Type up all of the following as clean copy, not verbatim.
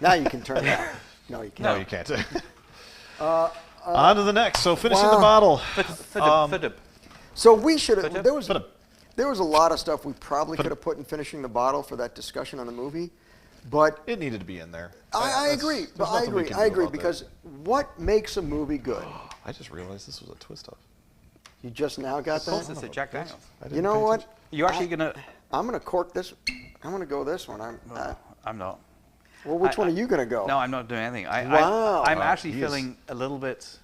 Now you can turn it off. No, you can't. No, you can't. On to the next. So finishing the bottle. So we should have. There was Fidib. There was a lot of stuff we probably could have put in finishing the bottle for that discussion on the movie, but It needed to be in there. I agree. But I agree because what makes a movie good? I just realized this was a twist off. You just now got Of course, that. it's a Jack Daniels. You know what? You actually gonna? I'm gonna cork this. I'm gonna go this one. I'm not. Well, which one are you gonna go? No, I'm not doing anything. Wow. I'm actually he is- feeling a little bit.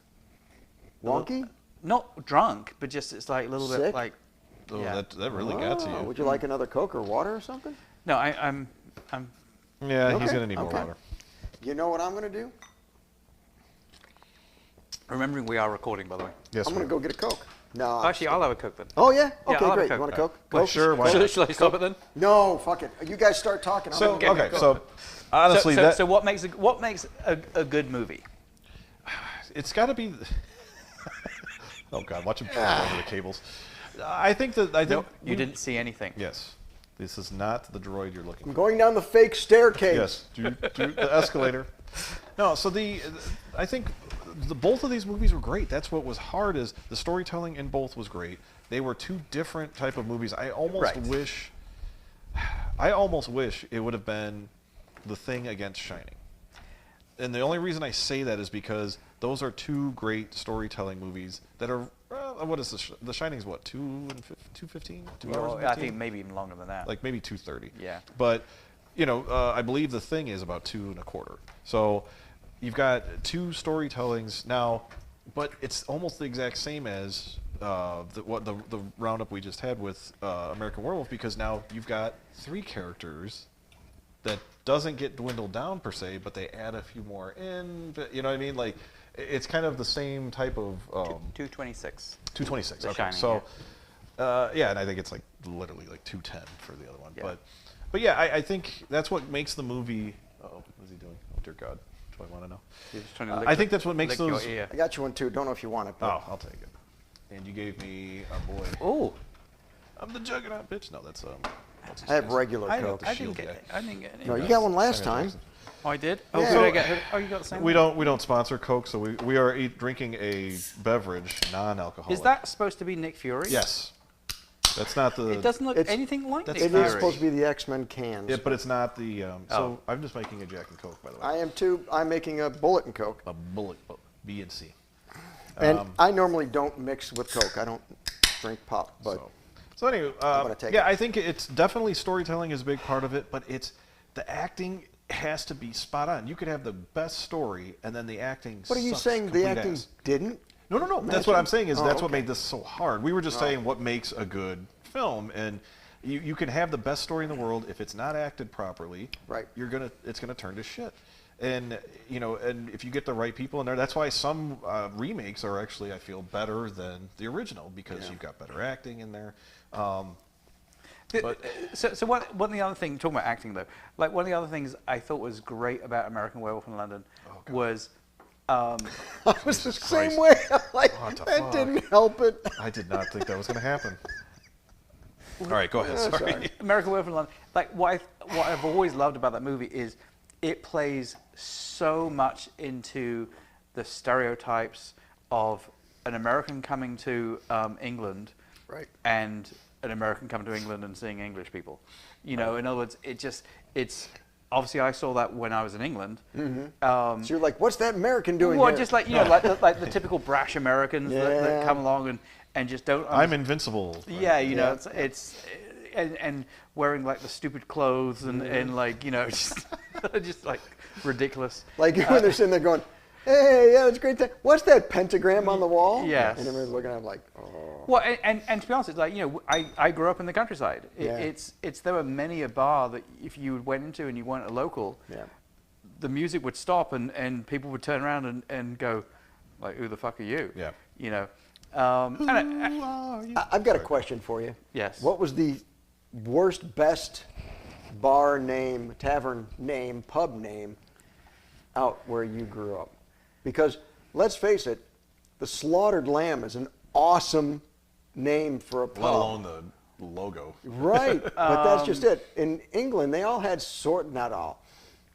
Wonky? Not drunk, but just it's like a little Sick? bit like. Oh, Yeah. that really got to you. Would you like another Coke or water or something? No, I'm. Yeah, he's Okay, going to need more okay. water. You know what I'm gonna do? Remembering we are recording, by the way. Yes, I'm gonna we- go get a Coke. No. Actually, I'll have a Coke then. Oh yeah. Yeah, Okay, I'll have a great. Coke. You want a Coke? Well, Coke? sure, why not? Should I stop it then? No, fuck it. You guys start talking. So, I'm gonna okay, so honestly, So what makes a good movie? it's got to be. Oh God, watch him trip over the cables. I think. No, you didn't see anything. Yes, this is not the droid you're looking I'm for. going down the fake staircase. Yes, do the escalator. No, so I think both of these movies were great. That's what was hard is the storytelling in both was great. They were two different type of movies. I almost wish it would have been The Thing against Shining. And the only reason I say that is because those are two great storytelling movies that are. What is The Shining's what 2:15? 2 hours? Well, and I 15? think maybe even longer than that. Like maybe 2:30. Yeah. But I believe The Thing is about 2 1/4. So you've got two storytellings now, but it's almost the exact same as the roundup we just had with American Werewolf, because now you've got 3 characters that doesn't get dwindled down per se, but they add a few more in. But, you know what I mean? Like it's kind of the same type of 226. 226. The Okay, Shining, so and I think it's like literally like 210 for the other one. Yeah. But yeah, I think that's what makes the movie. Oh, what's he doing? Oh dear God, do I want to know? You're just trying to lick I think that's what makes lick your those. ear. I got you one too. Don't know if you want it. But Oh, I'll take it. And you gave me a boy. Oh, I'm the Juggernaut, bitch. No, that's what's his I have face? regular I Coke. didn't Shield get guy. it. I didn't get any. No, you got one last Samuel time. Jackson. Oh, I did. Oh, Yeah. did I get? Oh, you got the same. We one? don't sponsor Coke, so we are drinking a beverage, non-alcoholic. Is that supposed to be Nick Fury? Yes. That's not the. It doesn't look It's- anything like that's Nick It Fury. is supposed to be the X-Men cans. Yeah, but it's not the. Oh. So I'm just making a Jack and Coke, by the way. I am too. I'm making a bullet and Coke. A bullet, B and C. And I normally don't mix with Coke. I don't drink pop, but So anyway, gonna take yeah, it. I think it's definitely storytelling is a big part of it, but it's the acting has to be spot on. You could have the best story, and then the acting. what are you sucks saying? The complete acting ass. didn't? No. That's match what it? I'm saying is Oh, that's what okay. made this so hard. We were just saying what makes a good film, and you can have the best story in the world if it's not acted properly. Right. It's gonna turn to shit. And and if you get the right people in there, that's why some remakes are actually, I feel, better than the original because you've got better acting in there. But- So one of the other things, talking about acting though, like one of the other things I thought was great about American Werewolf in London was. I was the Jesus same Christ. way. I'm like, What the that fuck? didn't help it. I did not think that was going to happen. All right, go ahead. Sorry. sorry. American Werewolf in London. Like what I've always loved about that movie is it plays so much into the stereotypes of an American coming to England, Right. and an American coming to England and seeing English people. In other words, it's obviously I saw that when I was in England. So you're like, what's that American doing Well, here? just like like the typical brash Americans that Yeah. come along and just don't. I'm invincible. Yeah, Yeah. it's and wearing like the stupid clothes and like just like ridiculous. Like when they're sitting there going, hey, yeah, that's a great thing. What's that pentagram on the wall? Yes. And everyone's looking at him like, oh. Well, and to be honest, it's like I grew up in the countryside. Yeah. It's there were many a bar that if you went into and you weren't a local, Yeah. the music would stop and people would turn around and go, like, who the fuck are you? Yeah. I've got a question for you. Yes. What was the worst, best bar name, tavern name, pub name out where you grew up? Because let's face it, the Slaughtered Lamb is an awesome name for a pub. Let alone the logo. Right, but that's just it. In England, they all had not all.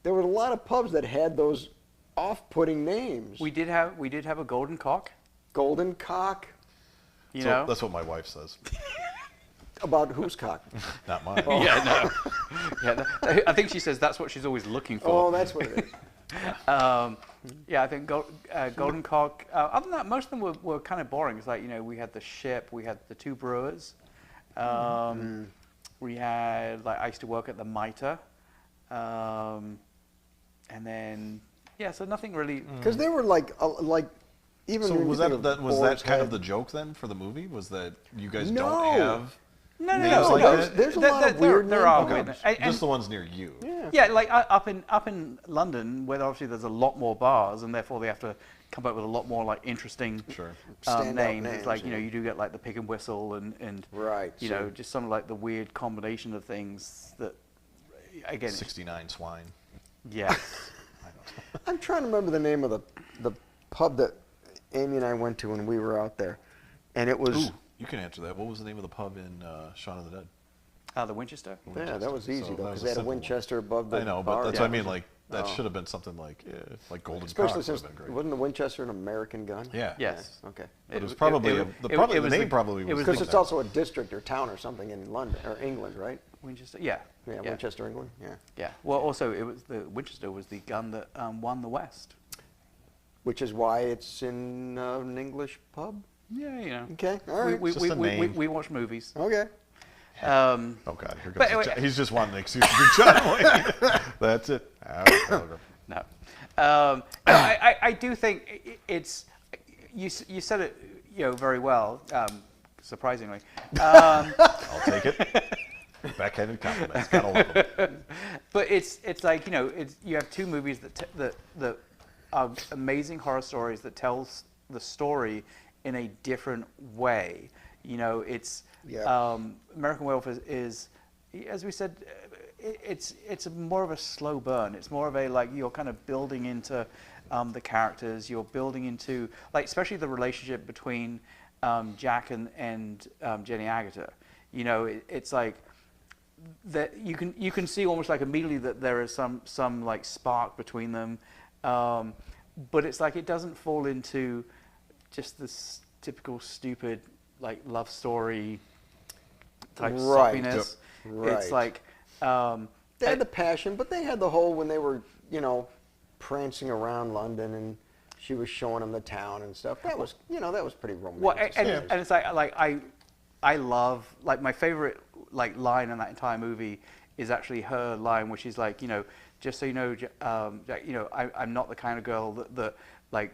there were a lot of pubs that had those off-putting names. We did have a Golden Cock. Golden Cock. You So know. that's what my wife says. About whose cock? Not mine. Yeah, no. Yeah, I think she says that's what she's always looking for. Oh, that's what it is. Yeah, I think Golden Cock. Other than that, most of them were kind of boring. It's like, you know, we had the Ship, we had the Two Brewers, we had, like, I used to work at the Mitre, and then so nothing really. Because they were like even. So when was you think that of was Boar's that kind of Head- the joke then for the movie? Was that you guys No. don't have No, names like there's- that? there's a lot of weird There names. are Okay. weird names. And- Just the ones near you. Yeah. Yeah, like up in London, where obviously there's a lot more bars, and therefore they have to come up with a lot more like interesting Sure. Standout names. names, It's like, you know, yeah. you do get like the Pig and Whistle and Right, you so- know, just some of like the weird combination of things that again. 69 swine. Yes. I'm trying to remember the name of the pub that Amy and I went to when we were out there, and it was Ooh, you can answer that. What was the name of the pub in Shaun of the Dead? The Winchester. yeah, that was easy So though that because was they had a simple one. Winchester above the I know, bar. but that's what I mean. Like that Oh. should have been something like Golden Especially Cock would since have been great. wasn't the Winchester an American gun? Yeah. Yes. Yeah, okay. But it was probably the name probably was Because the- it's also a district or town or something in London or England, right? Winchester. Yeah. Yeah, Winchester, England. Yeah. Yeah. Well, also it was the Winchester was the gun that won the West. Which is why it's in an English pub. Yeah, you know. Okay, all right. We, Just we, a we, we, name. we watch movies. Okay. Um, Oh God, here But goes. anyway- He's just wanting an excuse to do John Wayne. That's it. No. I do think it's, you said it, you know, very well, surprisingly. I'll take it. Backhanded compliments. Gotta love them. But it's like, you know, you have two movies that are amazing horror stories that tells the story in a different way. You know, it's Yeah. American Werewolf is, as we said, it's more of a slow burn. It's more of a, like, you're kind of building into the characters. You're building into, like, especially the relationship between Jack and Jenny Agutter. You know, it's like that you can see almost like immediately that there is some like spark between them, but it's like it doesn't fall into just this typical stupid like love story type Right. soppiness. Yep. It's Right. like They had the passion, but they had the whole when they were, you know, prancing around London and she was showing them the town and stuff. That was, you know, that was pretty romantic. well, to and, see. and it's like I love, like, my favorite like line in that entire movie is actually her line where she's like, you know, just so you know, Jack, you know, I'm not the kind of girl that like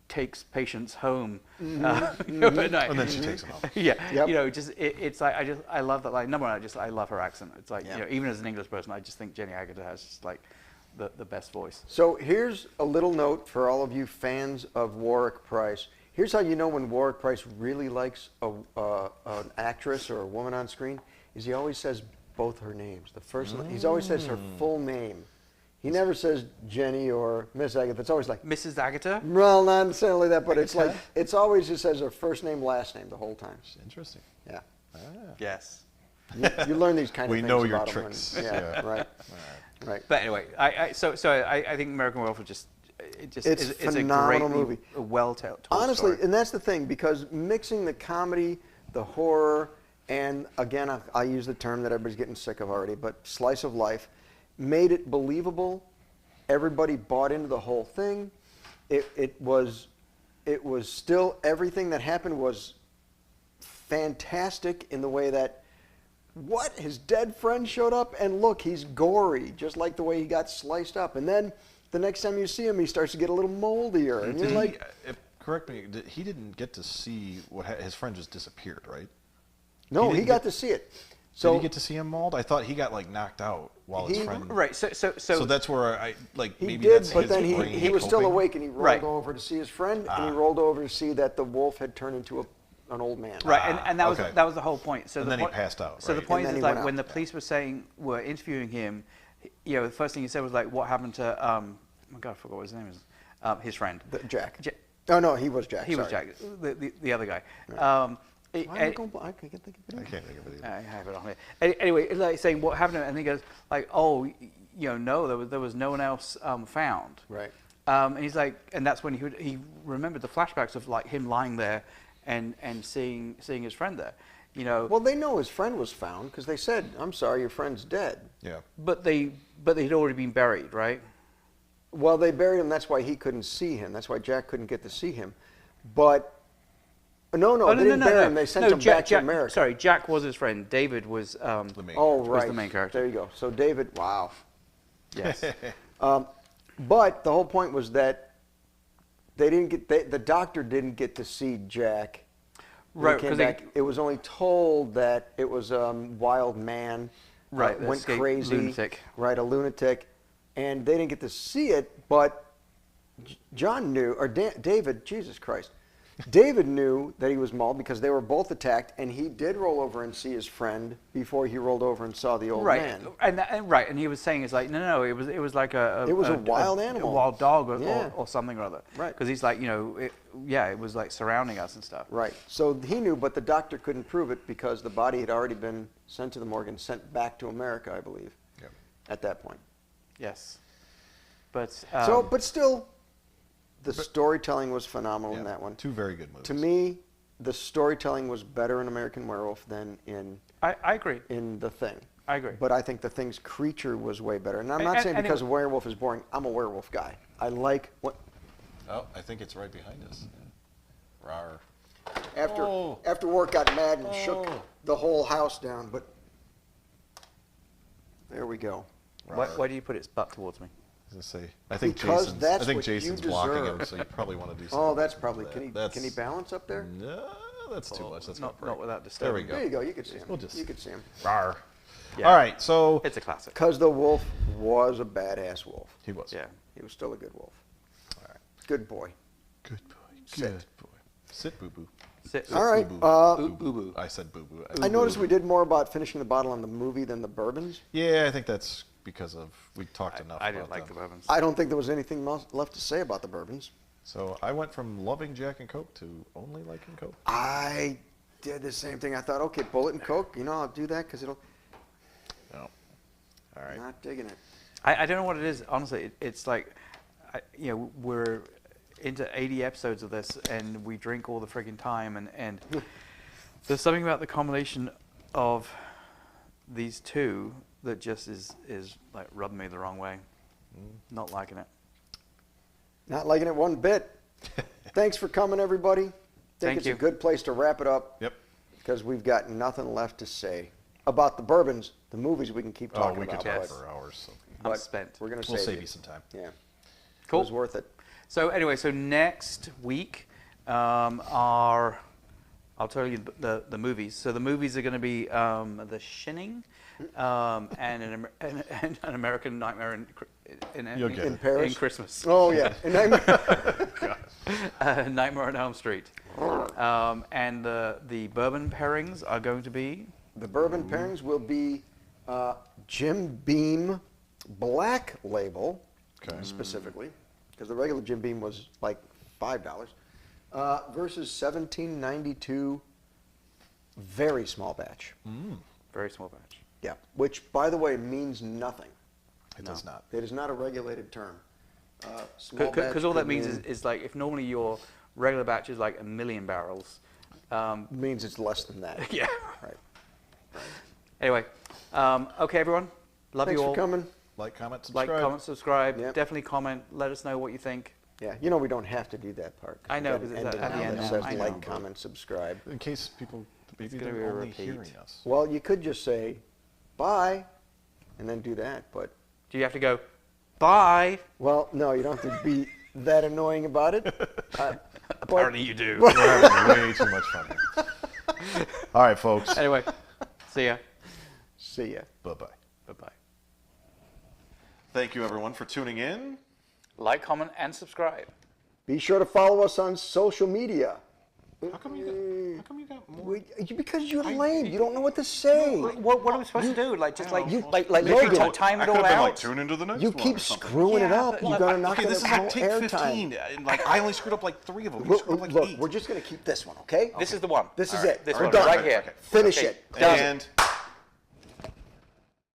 takes patients home you know, at night. And then she takes them home. Yeah, Yep. you know, it's like I love that line. Number one, I love her accent. It's like, Yeah. you know, even as an English person, I just think Jenny Agutter has just like the best voice. So here's a little note for all of you fans of Warwick Price. Here's how you know when Warwick Price really likes an actress or a woman on screen, is he always says both her names. The first, he always says her full name. He never says Jenny or Miss Agatha. It's always like, Mrs. Agutter. well, not necessarily that, but it's like, it's always just says her first name, last name the whole time. Interesting. Yeah. Yes. You learn these kind of We things know your about 'em when- tricks. yeah, Yeah. right. Right. But anyway, I think American Werewolf is just It's is a phenomenal great movie. well told Honestly, story. and that's the thing, because mixing the comedy, the horror, and again, I use the term that everybody's getting sick of already, but slice of life, made it believable. Everybody bought into the whole thing. It was still, everything that happened was fantastic in the way that, what, his dead friend showed up, and look, he's gory, just like the way he got sliced up. And then the next time you see him, he starts to get a little moldier, and you're Did like, correct me. He didn't get to see what his friend just disappeared, right? no, he didn't got get- to see it. Did So he get to see him mauled? I thought he got like knocked out while his He- friend. Right. So So that's where I like he maybe did, that's but his then brain he was still coping. awake, and he rolled Right. over to see his friend, and he Ah. rolled over to see that the wolf had turned into an old man. right, and that okay. was the whole point. So And the then he point- passed out, So the right? point And then is he like went when out. the police were interviewing him, you know, the first thing he said was like, "What happened to oh my God, I forgot what his name is, his friend." Jack. Ja- Oh no, he was Jack. He was sorry. Jack, the other guy. Why am I going bl- I can't think of it. I can't think of it. I have it on here. Anyway, it's like saying what happened, and he goes like, "Oh, no, there was no one else found. Right. And he's like, and that's when he remembered the flashbacks of like him lying there and seeing his friend there. Well, they know his friend was found because they said, "I'm sorry, your friend's dead." Yeah. But they'd already been buried, right? Well, they buried him. That's why he couldn't see him. That's why Jack couldn't get to see him. But no, they didn't bury him. They sent him back to America. Sorry, Jack was his friend. David was The main. Oh, was right. the main character. There you go. So David, wow. Yes. But the whole point was that they didn't get the doctor didn't get to see Jack. When Right, he came 'cause back. It was only told that it was a wild man. Right, the went escaped crazy. lunatic. Right, a lunatic, and they didn't get to see it. But John knew, or David, Jesus Christ, David knew that he was mauled because they were both attacked, and he did roll over and see his friend before he rolled over and saw the old Right, man. and he was saying it's like no, it was like It was a wild animal. a wild dog Yeah. or something or other. Right. Because he's like it was like surrounding us and stuff. Right. So he knew, but the doctor couldn't prove it because the body had already been sent to the morgue and sent back to America, I believe, Yeah. at that point. Yes. But But still, the storytelling was phenomenal in that one. Two very good movies. To me, the storytelling was better in American Werewolf than in I agree. The Thing. I agree. But I think The Thing's creature was way better. And I'm not And- saying and because it- a werewolf is boring. I'm a werewolf guy. I like what Oh, I think it's right behind us. Rawr. after work got mad and shook Oh. the whole house down. But there we go. Why do you put its butt towards me? I was gonna say, I think Because Jason's, that's I think what you Jason's blocking him, deserve. so you probably want to do something. Oh, that's with probably. that. Can he balance up there? No, that's too much. That's not- not not without There we disturbing. go. There you go. You could see him. We'll just- You could see him. Rawr. Yeah. All right, so It's a classic. Because the wolf was a badass wolf. he was. Yeah. He was still a good wolf. All right. Good boy. Good boy. Sit. Good boy. Sit, boo boo. Sit. All right. Boo boo. I said boo boo. I noticed we did more about finishing the bottle on the movie than the bourbons. Yeah, I think that's because of we talked enough. I didn't about like the them. bourbons. I don't think there was anything left to say about the bourbons. So I went from loving Jack and Coke to only liking Coke. I did the same thing. I thought, okay, Bullet and Coke, I'll do that because it'll. No. All right. Not digging it. I don't know what it is. Honestly, it's like, we're into 80 episodes of this, and we drink all the friggin' time, and there's something about the combination of these two that just is like rubbing me the wrong way. Not liking it. Not liking it one bit. Thanks for coming, everybody. Thank It's you. a good place to wrap it up. Yep. Because we've got nothing left to say about the bourbons. The movies we can keep Oh, talking we could about. talk Yes. for hours. So I'm but spent. We're going to we'll save save you. you some time. Yeah. Cool. It was worth it. So anyway, next week, I'll tell you the movies. So the movies are going to be The Shining, and an American Nightmare You'll get In it. Paris? in Christmas. Oh, yeah. And I'm- Nightmare on Elm Street. And the bourbon pairings are going to be the bourbon pairings will be Jim Beam Black Label, Okay. specifically, because the regular Jim Beam was like $5, versus 1792 very small batch. very small batch. Yeah, which, by the way, means nothing. It does not. It is not a regulated term. Small Because batch all that could means mean- is like if normally your regular batch is like 1 million barrels. means it's less than that. Yeah. Right. Anyway, okay, everyone. Love Thanks you all. for coming. Like, comment, Like, subscribe. comment, subscribe. Yep. Definitely comment. Let us know what you think. Yeah, we don't have to do that part. I know, We've got 'cause it's an at the now end that now. says I know, like, but- comment, subscribe. In case people, maybe gonna be they're a only repeat. hearing us. Well, you could just say bye and then do that, but Do you have to go, bye? well, no, you don't have to be that annoying about it. Apparently you do. We're having way too much fun here. All right, folks. Anyway, see ya. See ya. Bye-bye. Bye-bye. Thank you, everyone, for tuning in. Like, comment, and subscribe. Be sure to follow us on social media. How come you got more? Because you're lame. You don't know what to say. What are we supposed to do? Like, just like, you- like Logan, literally time it all out? tune into the next You one keep or something. screwing it Yeah, up. but- You're gonna knock Okay, it this is out like take airtime. 15. And like I only screwed up like 3 of them. You screwed up like Look, 8. we're just gonna keep this one, okay? This is the one. This is All right. it. This We're one, done. right here. Finish Okay, it. done. And